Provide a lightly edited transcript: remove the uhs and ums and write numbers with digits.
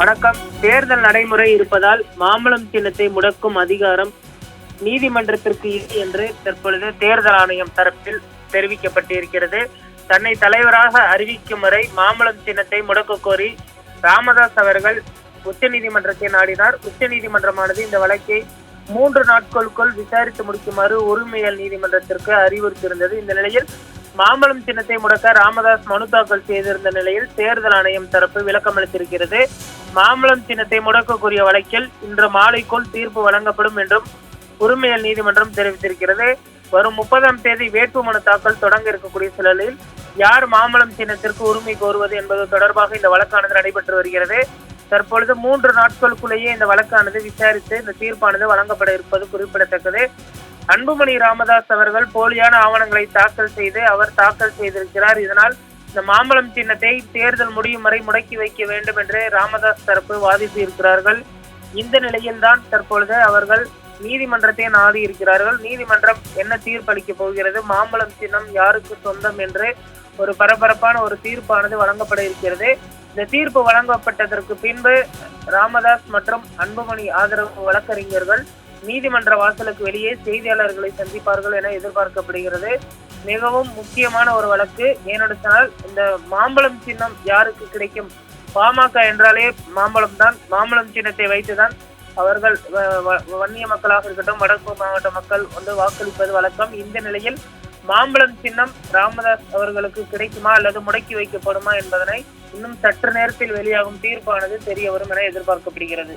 வணக்கம். தேர்தல் நடைமுறை இருப்பதால் மாம்பழம் சின்னத்தை முடக்கும் அதிகாரம் நீதிமன்றத்திற்கு இல்லை என்று தற்பொழுது தேர்தல் ஆணையம் தரப்பில் தெரிவிக்கப்பட்டிருக்கிறது. தன்னை தலைவராக அறிவிக்கும் வரை மாம்பழம் சின்னத்தை முடக்க கோரி ராமதாஸ் அவர்கள் உச்சநீதிமன்றத்தை நாடினார். உச்சநீதிமன்றமானது இந்த வழக்கை 3 நாட்களுக்குள் விசாரித்து முடிக்குமாறு உரிமையியல் நீதிமன்றத்திற்கு அறிவுறுத்தியிருந்தது. இந்த நிலையில் மாம்பழம் சின்னத்தை முடக்க ராமதாஸ் மனு தாக்கல் செய்திருந்த நிலையில் தேர்தல் ஆணையம் தரப்பு விளக்கம் அளித்திருக்கிறது. மாம்பழம் சின்னத்தை முடக்கக்கூடிய வழக்கில் இன்று மாலைக்குள் தீர்ப்பு வழங்கப்படும் என்றும் உரிமையியல் நீதிமன்றம் தெரிவித்திருக்கிறது. வரும் 30ஆம் தேதி வேட்புமனு தாக்கல் தொடங்க இருக்கக்கூடிய சூழலில் யார் மாம்பழம் சின்னத்திற்கு உரிமை கோருவது என்பது தொடர்பாக இந்த வழக்கானது நடைபெற்று வருகிறது. தற்பொழுது 3 நாட்களுக்குள்ளேயே இந்த வழக்கானது விசாரித்து இந்த தீர்ப்பானது வழங்கப்பட இருப்பது குறிப்பிடத்தக்கது. அன்புமணி ராமதாஸ் அவர்கள் போலியான ஆவணங்களை தாக்கல் செய்திருக்கிறார். இதனால் இந்த மாம்பழம் சின்னத்தை தேர்தல் முடியும் வரை முடக்கி வைக்க வேண்டும் என்று ராமதாஸ் தரப்பு வாதிட்டு இருக்கிறார்கள். இந்த நிலையில்தான் தற்பொழுது அவர்கள் நீதிமன்றத்தை நாடி இருக்கிறார்கள். நீதிமன்றம் என்ன தீர்ப்பளிக்க போகிறது, மாம்பழம் சின்னம் யாருக்கு சொந்தம் என்று ஒரு பரபரப்பான ஒரு தீர்ப்பானது வழங்கப்பட இருக்கிறது. இந்த தீர்ப்பு வழங்கப்பட்டதற்கு பின்பு ராமதாஸ் மற்றும் அன்புமணி ஆதரவு வழக்கறிஞர்கள் நீதிமன்ற வாசலுக்கு வெளியே செய்தியாளர்களை சந்திப்பார்கள் என எதிர்பார்க்கப்படுகிறது. மிகவும் முக்கியமான ஒரு வழக்கு. ஏனெடுத்தால் இந்த மாம்பழம் சின்னம் யாருக்கு கிடைக்கும்? பாமக என்றாலே மாம்பழம் தான். மாம்பழம் சின்னத்தை வைத்துதான் அவர்கள் வன்னிய மக்களாக இருக்கட்டும், வடக்கு மாவட்ட மக்கள் வாக்களிப்பது வழக்கம். இந்த நிலையில் மாம்பழம் சின்னம் ராமதாஸ் அவர்களுக்கு கிடைக்குமா அல்லது முடக்கி வைக்கப்படுமா என்பதனை இன்னும் சற்று நேரத்தில் வெளியாகும் தீர்ப்பானது தெரிய வரும் என எதிர்பார்க்கப்படுகிறது.